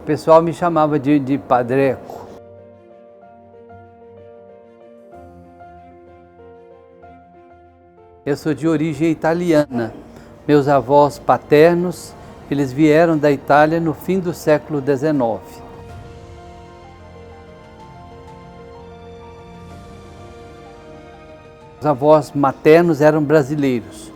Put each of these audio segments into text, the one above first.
pessoal me chamava de Padreco. Eu sou de origem italiana. Meus avós paternos, eles vieram da Itália no fim do século XIX. Os avós maternos eram brasileiros.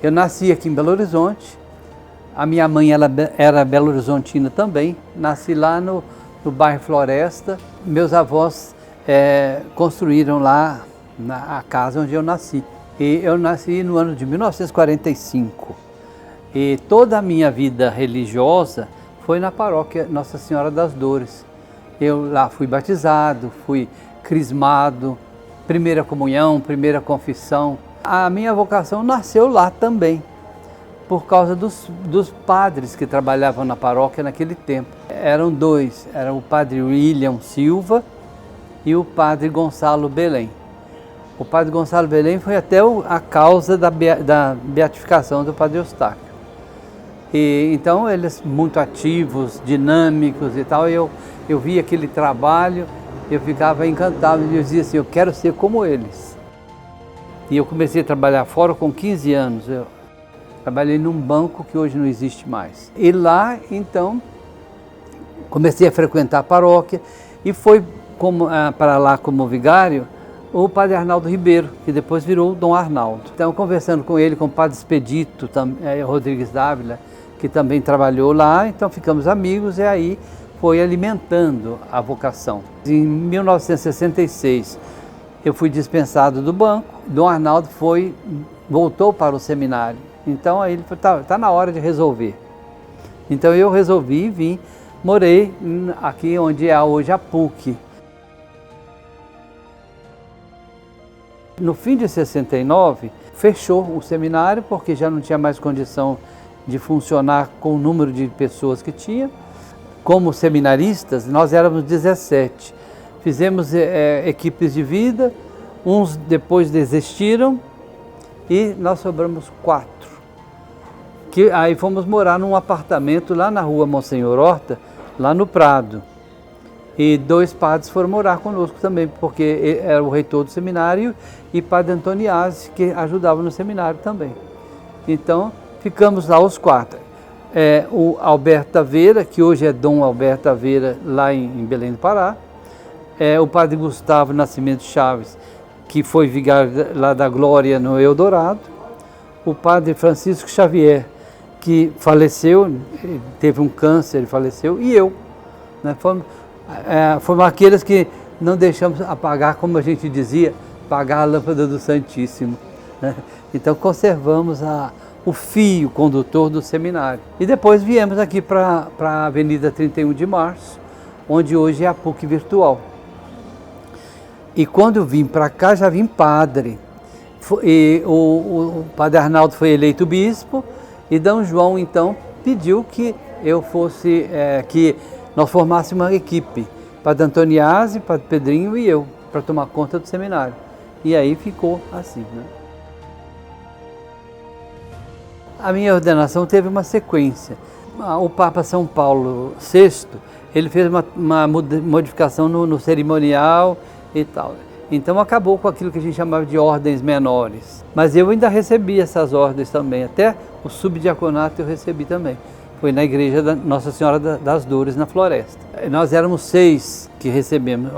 Eu nasci aqui em Belo Horizonte. A minha mãe era belo-horizontina também. Nasci lá no bairro Floresta. Meus avós construíram lá a casa onde eu nasci. E eu nasci no ano de 1945. E toda a minha vida religiosa foi na paróquia Nossa Senhora das Dores. Eu lá fui batizado, fui crismado, primeira comunhão, primeira confissão. A minha vocação nasceu lá também, por causa dos padres que trabalhavam na paróquia naquele tempo. Eram dois, era o padre William Silva e o padre Gonçalo Belém. O padre Gonçalo Belém foi até a causa da beatificação do padre Eustáquio. E, então eles muito ativos, dinâmicos e tal, eu via aquele trabalho, eu ficava encantado e eu dizia assim, eu quero ser como eles. E eu comecei a trabalhar fora com 15 anos, eu trabalhei num banco que hoje não existe mais. E lá, então, comecei a frequentar a paróquia e foi para lá como vigário o padre Arnaldo Ribeiro, que depois virou o Dom Arnaldo. Então, conversando com ele, com o padre Expedito Rodrigues Dávila, que também trabalhou lá, então ficamos amigos e aí foi alimentando a vocação. Em 1966, eu fui dispensado do banco, Dom Arnaldo voltou para o seminário. Então aí ele falou, tá na hora de resolver. Então eu resolvi vir, morei aqui onde é hoje a PUC. No fim de 69, fechou o seminário, porque já não tinha mais condição de funcionar com o número de pessoas que tinha. Como seminaristas, nós éramos 17. Fizemos equipes de vida, uns depois desistiram e nós sobramos 4. Aí fomos morar num apartamento lá na rua Monsenhor Horta, lá no Prado. E 2 padres foram morar conosco também, porque era o reitor do seminário e padre Antoniazzi, que ajudava no seminário também. Então, ficamos lá os 4. O Alberto Taveira, que hoje é Dom Alberto Taveira, lá em Belém do Pará. O padre Gustavo Nascimento Chaves, que foi vigário lá da Glória no Eldorado. O padre Francisco Xavier, que faleceu, teve um câncer e faleceu, e eu. Né? Fomos aqueles que não deixamos apagar, como a gente dizia, apagar a lâmpada do Santíssimo. Né? Então conservamos o fio condutor do seminário. E depois viemos aqui para a Avenida 31 de Março, onde hoje é a PUC virtual. E quando eu vim para cá, já vim padre. E o padre Arnaldo foi eleito bispo, e D. João, então, pediu que eu fosse, que nós formássemos uma equipe, padre Antoniazzi, padre Pedrinho e eu, para tomar conta do seminário. E aí ficou assim, né? A minha ordenação teve uma sequência. O Papa São Paulo VI, ele fez uma modificação no cerimonial e tal. Então acabou com aquilo que a gente chamava de ordens menores. Mas eu ainda recebi essas ordens também, até o subdiaconato eu recebi também. Foi na igreja da Nossa Senhora das Dores, na Floresta. Nós éramos 6 que recebemos,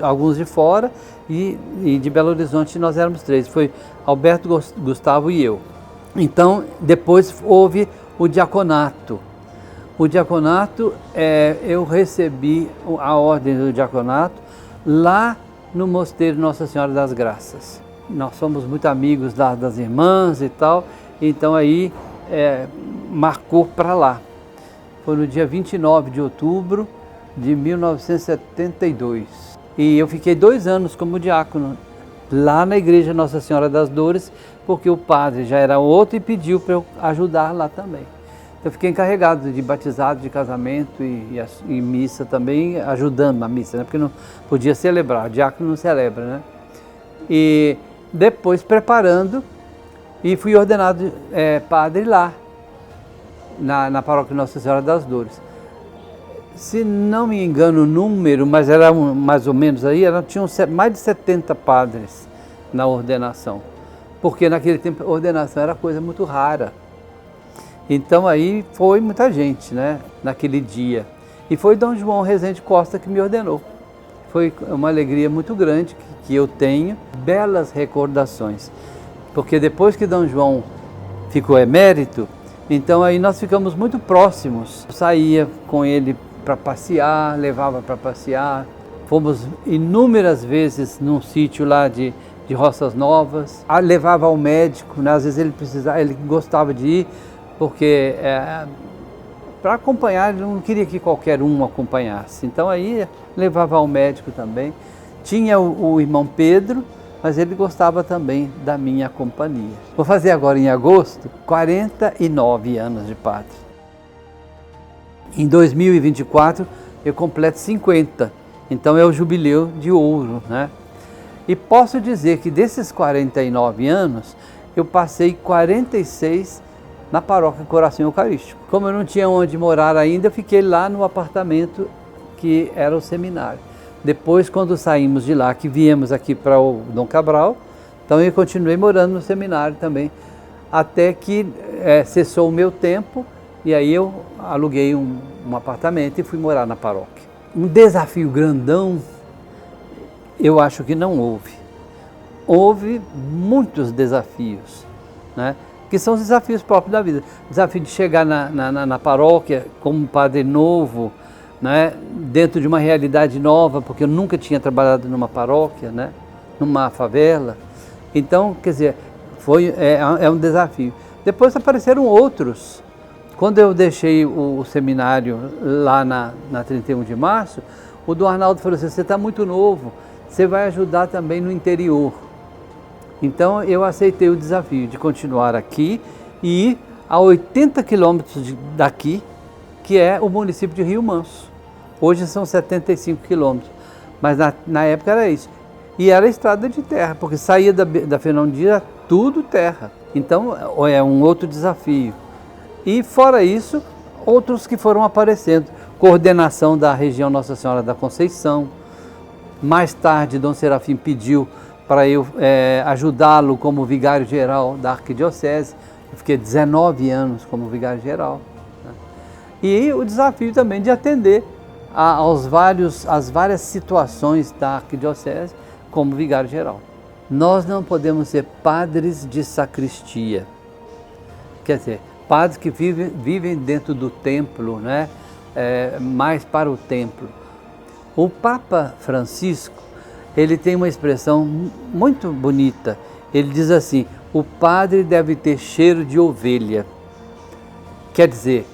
alguns de fora e de Belo Horizonte nós éramos 3. Foi Alberto, Gustavo e eu. Então, depois houve o diaconato. O diaconato, eu recebi a ordem do diaconato lá no Mosteiro Nossa Senhora das Graças. Nós somos muito amigos das irmãs e tal, então aí marcou para lá. Foi no dia 29 de outubro de 1972. E eu fiquei 2 anos como diácono lá na igreja Nossa Senhora das Dores, porque o padre já era outro e pediu para eu ajudar lá também. Então eu fiquei encarregado de batizado, de casamento e missa também, ajudando na missa, né? Porque não podia celebrar, o diácono não celebra, né? E depois preparando, e fui ordenado padre lá, na paróquia Nossa Senhora das Dores. Se não me engano o número, mas era mais ou menos aí, tinham mais de 70 padres na ordenação. Porque naquele tempo a ordenação era coisa muito rara. Então aí foi muita gente, né, naquele dia. E foi Dom João Rezende Costa que me ordenou. Foi uma alegria muito grande que eu tenho, belas recordações. Porque depois que Dom João ficou emérito, então aí nós ficamos muito próximos. Eu saía com ele para passear, levava para passear. Fomos inúmeras vezes num sítio lá de Roças Novas. Levava ao médico, né? Às vezes ele precisava, ele gostava de ir, porque para acompanhar, ele não queria que qualquer um acompanhasse. Então aí levava ao médico também. Tinha o irmão Pedro, mas ele gostava também da minha companhia. Vou fazer agora em agosto 49 anos de padre. Em 2024 eu completo 50, então é o jubileu de ouro, né? E posso dizer que desses 49 anos, eu passei 46 na paróquia Coração Eucarístico. Como eu não tinha onde morar ainda, eu fiquei lá no apartamento que era o seminário. Depois, quando saímos de lá, que viemos aqui para o Dom Cabral, então eu continuei morando no seminário também, até que cessou o meu tempo, e aí eu aluguei um apartamento e fui morar na paróquia. Um desafio grandão, eu acho que não houve. Houve muitos desafios, né? Que são os desafios próprios da vida. O desafio de chegar na paróquia como padre novo, né? Dentro de uma realidade nova, porque eu nunca tinha trabalhado numa paróquia, né? Numa favela. Então, quer dizer, é um desafio. Depois apareceram outros. Quando eu deixei o seminário lá na 31 de março, o Dom Arnaldo falou assim: você está muito novo, você vai ajudar também no interior. Então eu aceitei o desafio de continuar aqui e ir a 80 quilômetros daqui, que é o município de Rio Manso. Hoje são 75 quilômetros, mas na época era isso. E era estrada de terra, porque saía da Fernão Dias tudo terra. Então é um outro desafio. E fora isso, outros que foram aparecendo. Coordenação da região Nossa Senhora da Conceição. Mais tarde, Dom Serafim pediu para eu ajudá-lo como vigário-geral da arquidiocese. Eu fiquei 19 anos como vigário-geral. Né? E o desafio também de atender às várias situações da arquidiocese como vigário-geral. Nós não podemos ser padres de sacristia. Quer dizer, padres que vivem dentro do templo, né? Mais para o templo. O Papa Francisco, ele tem uma expressão muito bonita. Ele diz assim: o padre deve ter cheiro de ovelha. Quer dizer,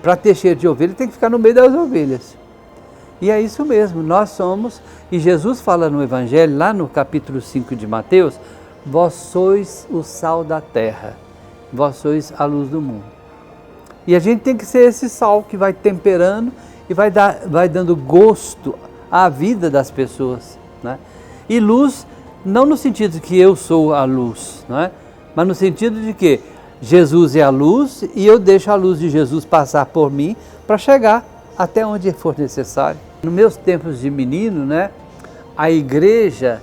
para ter cheiro de ovelha, tem que ficar no meio das ovelhas. E é isso mesmo, nós somos, e Jesus fala no Evangelho, lá no capítulo 5 de Mateus: vós sois o sal da terra, vós sois a luz do mundo. E a gente tem que ser esse sal que vai temperando e vai dando gosto à vida das pessoas, né? E luz, não no sentido de que eu sou a luz, né? Mas no sentido de que Jesus é a luz e eu deixo a luz de Jesus passar por mim para chegar até onde for necessário. Nos meus tempos de menino, né, a igreja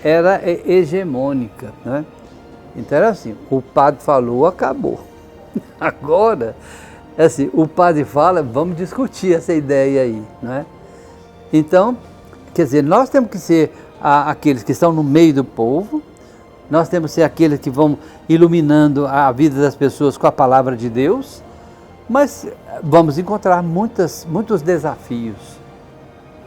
era hegemônica, né? Então era assim, o padre falou, acabou. Agora, assim, o padre fala, vamos discutir essa ideia aí, né? Então, quer dizer, nós temos que ser aqueles que estão no meio do povo, nós temos que ser aqueles que vão iluminando a vida das pessoas com a palavra de Deus, mas vamos encontrar muitos desafios.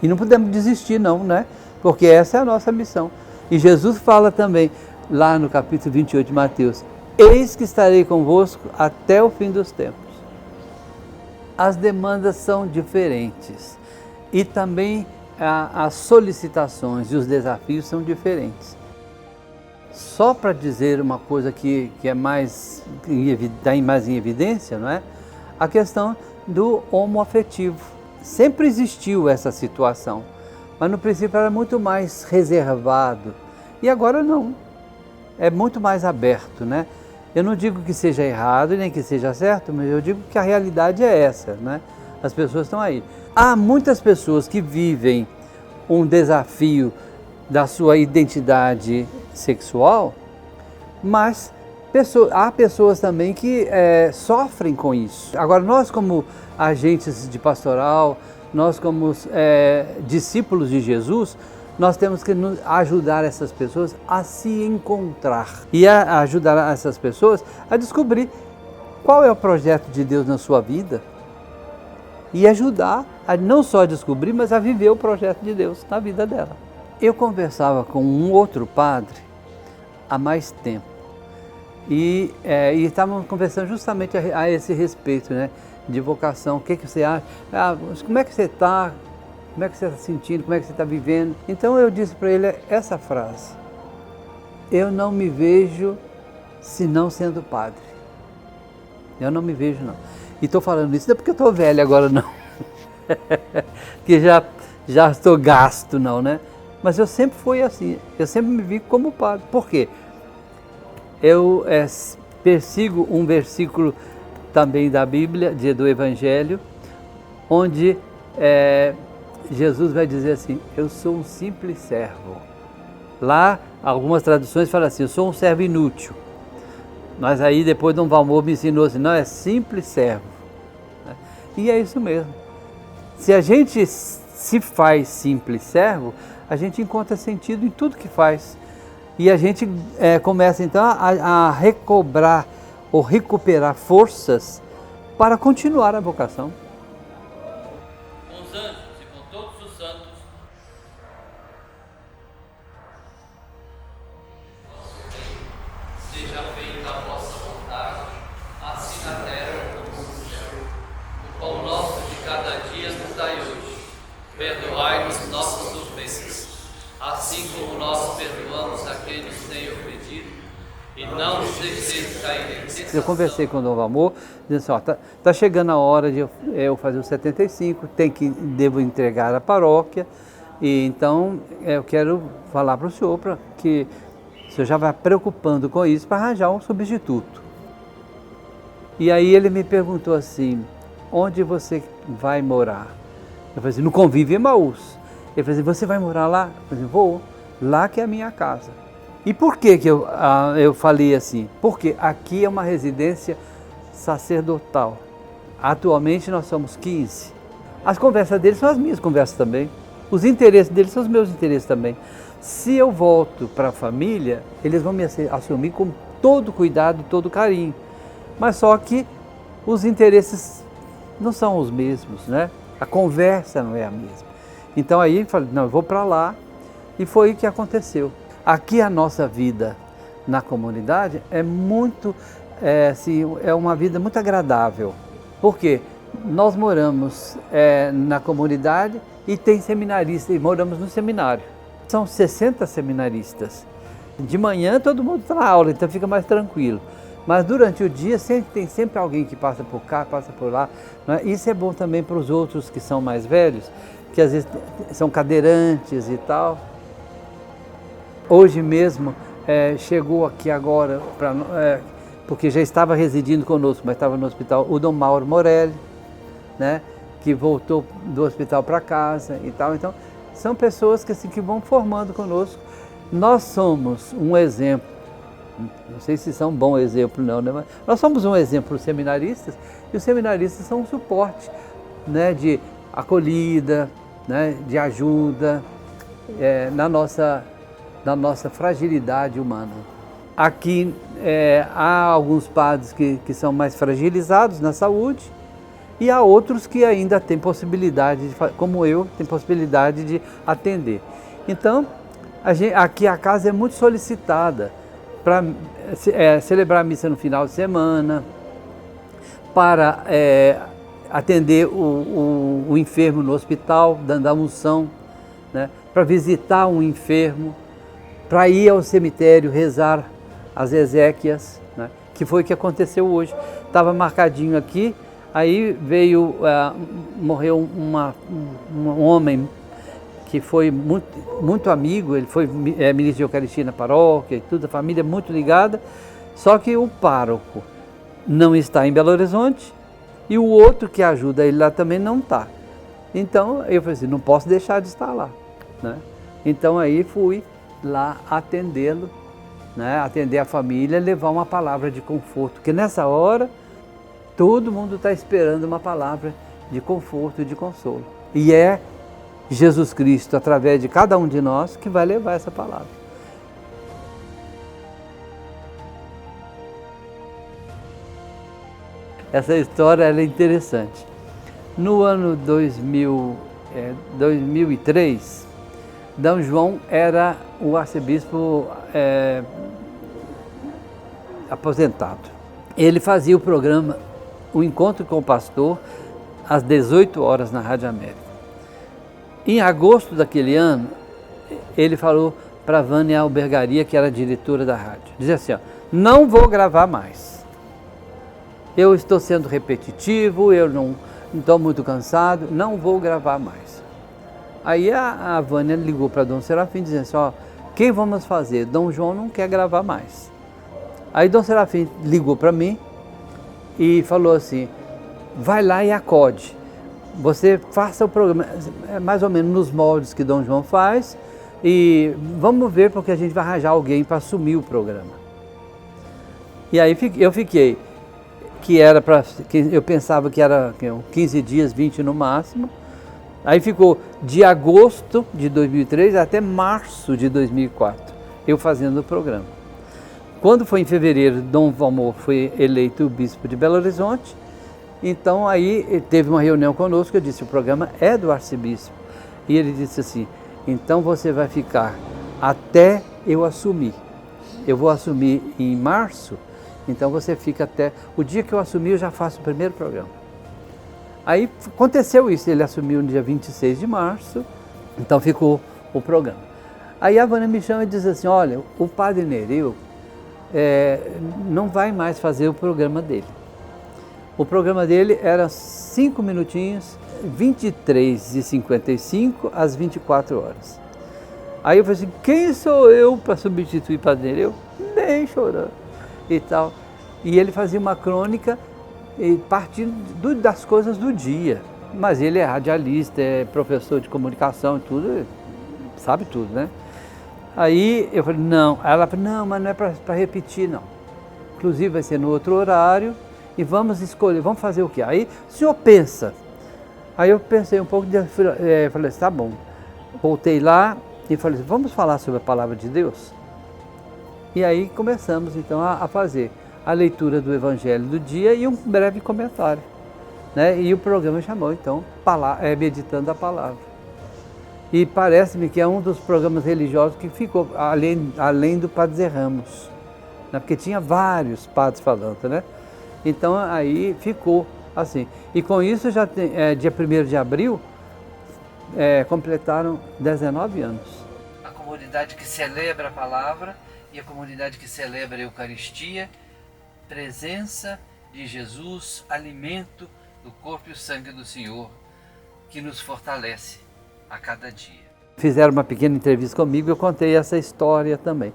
E não podemos desistir não, né? Porque essa é a nossa missão. E Jesus fala também, lá no capítulo 28 de Mateus: eis que estarei convosco até o fim dos tempos. As demandas são diferentes e também as solicitações e os desafios são diferentes. Só para dizer uma coisa que é mais em evidência, não é? A questão do homoafetivo. Sempre existiu essa situação, mas no princípio era muito mais reservado e agora não. É muito mais aberto, né? Eu não digo que seja errado nem que seja certo, mas eu digo que a realidade é essa, né? As pessoas estão aí. Há muitas pessoas que vivem um desafio da sua identidade sexual, mas há pessoas também que sofrem com isso. Agora, nós como agentes de pastoral, nós como discípulos de Jesus, nós temos que ajudar essas pessoas a se encontrar e a ajudar essas pessoas a descobrir qual é o projeto de Deus na sua vida e ajudar a não só descobrir, mas a viver o projeto de Deus na vida dela. Eu conversava com um outro padre há mais tempo e estávamos conversando justamente a esse respeito, né, de vocação. O que você acha? Como é que você está? Como é que você está sentindo? Como é que você está vivendo? Então eu disse para ele essa frase: eu não me vejo se não sendo padre. Eu não me vejo, não. E estou falando isso não é porque eu estou velho agora, não. Que já estou gasto, não, né? Mas eu sempre fui assim. Eu sempre me vi como padre. Por quê? Eu persigo um versículo também da Bíblia, do Evangelho, onde Jesus vai dizer assim: eu sou um simples servo. Lá, algumas traduções falam assim: eu sou um servo inútil. Mas aí depois Dom Valmor me ensinou assim: não, é simples servo. E é isso mesmo. Se a gente se faz simples servo, a gente encontra sentido em tudo que faz. E a gente começa então a recobrar ou recuperar forças para continuar a vocação. Com os anjos e com todos os santos, seja feita a vossa vontade, assim na terra como no céu. O pão nosso de cada dia nos dai hoje. Perdoai-nos nossas ofensas, assim como nós perdoamos a quem nos tem ofendido, e não nos deixeis cair em tentação. Eu conversei com o Dom Valmor, dizendo assim: tá chegando a hora de eu fazer os 75, devo entregar a paróquia, e então eu quero falar para o senhor que o senhor já vai preocupando com isso para arranjar um substituto. E aí ele me perguntou assim: onde você vai morar? Eu falei assim: no Convívio Emaús. Ele falou assim: você vai morar lá? Eu falei assim: vou, lá que é a minha casa. E por que eu falei assim? Porque aqui é uma residência sacerdotal. Atualmente nós somos 15. As conversas deles são as minhas conversas também. Os interesses deles são os meus interesses também. Se eu volto para a família, eles vão me assumir com todo cuidado e todo carinho. Mas só que os interesses não são os mesmos, né? A conversa não é a mesma. Então aí eu falei: não, eu vou para lá. E foi o que aconteceu. Aqui a nossa vida na comunidade é uma vida muito agradável. Por quê? Nós moramos na comunidade e tem seminaristas, e moramos no seminário. São 60 seminaristas. De manhã todo mundo está na aula, então fica mais tranquilo. Mas durante o dia tem sempre alguém que passa por cá, passa por lá. Né? Isso é bom também para os outros que são mais velhos, que às vezes são cadeirantes e tal. Hoje mesmo chegou aqui agora, porque já estava residindo conosco, mas estava no hospital, o Dom Mauro Morelli, né, que voltou do hospital para casa e tal. Então, são pessoas que vão formando conosco. Nós somos um exemplo, não sei se são um bom exemplo não, né, mas nós somos um exemplo para os seminaristas, e os seminaristas são um suporte, né, de acolhida, né, de ajuda na nossa fragilidade humana. Aqui há alguns padres que são mais fragilizados na saúde e há outros que ainda têm possibilidade, como eu, têm possibilidade de atender. Então, aqui a casa é muito solicitada para celebrar a missa no final de semana, para atender o enfermo no hospital, dando a unção, né, para visitar um enfermo, para ir ao cemitério rezar as exéquias, né, que foi o que aconteceu hoje. Estava marcadinho aqui, aí morreu um homem que foi muito amigo, ele foi ministro de Eucaristia na paróquia e tudo, a família muito ligada, só que o pároco não está em Belo Horizonte e o outro que ajuda ele lá também não está. Então eu falei assim, não posso deixar de estar lá, né? Então aí fui lá atendê-lo, né? Atender a família, levar uma palavra de conforto, porque nessa hora todo mundo está esperando uma palavra de conforto e de consolo. E é Jesus Cristo, através de cada um de nós, que vai levar essa palavra. Essa história ela é interessante. No ano 2003, D. João era o arcebispo aposentado. Ele fazia o programa O Encontro com o Pastor, às 18 horas na Rádio América. Em agosto daquele ano, ele falou para a Vânia Albergaria, que era a diretora da rádio, dizia assim, ó, não vou gravar mais. Eu estou sendo repetitivo, eu não estou muito cansado, não vou gravar mais. Aí a Vânia ligou para Dom Serafim dizendo assim, ó, quem vamos fazer? Dom João não quer gravar mais. Aí Dom Serafim ligou para mim e falou assim, vai lá e acode. Você faça o programa, mais ou menos nos moldes que Dom João faz, e vamos ver porque a gente vai arranjar alguém para assumir o programa. E aí eu fiquei, eu pensava que era 15 dias, 20 no máximo. Aí ficou de agosto de 2003 até março de 2004, eu fazendo o programa. Quando foi em fevereiro, Dom Valmor foi eleito bispo de Belo Horizonte, então aí teve uma reunião conosco, eu disse, o programa é do arcebispo. E ele disse assim, então você vai ficar até eu assumir. Eu vou assumir em março, então você fica até... O dia que eu assumir, eu já faço o primeiro programa. Aí aconteceu isso, ele assumiu no dia 26 de março, então ficou o programa. Aí a Vânia me chama e diz assim, olha, o padre Nereu não vai mais fazer o programa dele. O programa dele era 5 minutinhos, 23h55 às 24 horas. Aí eu falei assim, quem sou eu para substituir o padre Nereu? Nem chorando e tal. E ele fazia uma crônica partindo das coisas do dia. Mas ele é radialista, é professor de comunicação e tudo, sabe tudo, né? Aí eu falei, não. Aí ela falou, não, mas não é para repetir, não. Inclusive vai ser no outro horário e vamos escolher, vamos fazer o quê? Aí o senhor pensa. Aí eu pensei um pouco, falei assim, tá bom. Voltei lá e falei assim, vamos falar sobre a palavra de Deus? E aí começamos então a fazer a leitura do Evangelho do dia e um breve comentário, né? E o programa chamou então Meditando a Palavra. E parece-me que é um dos programas religiosos que ficou além do Padre Zé Ramos, né? Porque tinha vários padres falando, né? Então aí ficou assim. E com isso já tem, dia 1º de abril, completaram 19 anos. A comunidade que celebra a palavra e a comunidade que celebra a Eucaristia, presença de Jesus, alimento do corpo e o sangue do Senhor, que nos fortalece a cada dia. Fizeram uma pequena entrevista comigo e eu contei essa história também.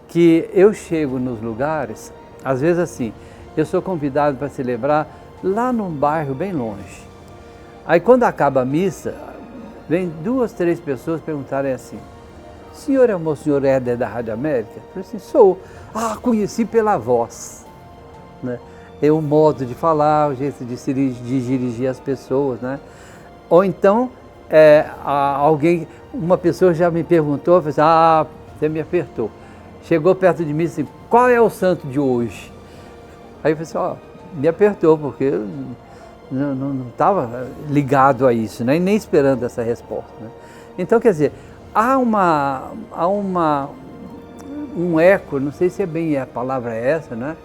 Que eu chego nos lugares, às vezes assim, eu sou convidado para celebrar lá num bairro bem longe. Aí quando acaba a missa, vem 2, 3 pessoas perguntarem assim, o senhor é o Monsenhor Éder da Rádio América? Eu falei assim, sou. Ah, conheci pela voz. Né? É o modo de falar, o jeito de dirigir as pessoas, né? Ou então, uma pessoa já me perguntou, eu falei assim, você me apertou. Chegou perto de mim e disse, qual é o santo de hoje? Aí eu falei assim, me apertou, porque eu não estava ligado a isso, né? E nem esperando essa resposta. Né? Então, quer dizer, há um eco, não sei se a palavra é essa, né?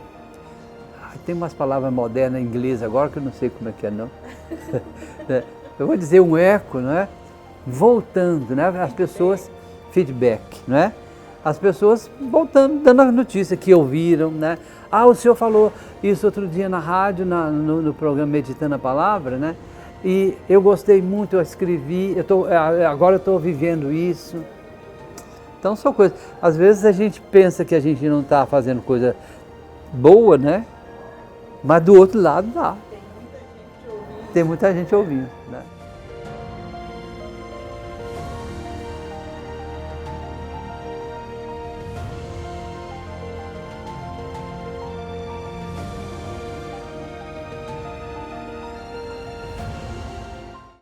Tem umas palavras modernas em inglês agora que eu não sei como é que é, não. Eu vou dizer um eco, não é? Voltando, né? As pessoas, feedback, não é? As pessoas voltando, dando a notícia que ouviram, né? O senhor falou isso outro dia na rádio, no programa Meditando a Palavra, né? E eu gostei muito, eu escrevi, agora eu estou vivendo isso. Então são coisas, às vezes a gente pensa que a gente não está fazendo coisa boa, né? Mas do outro lado dá. Tem muita gente ouvindo, né?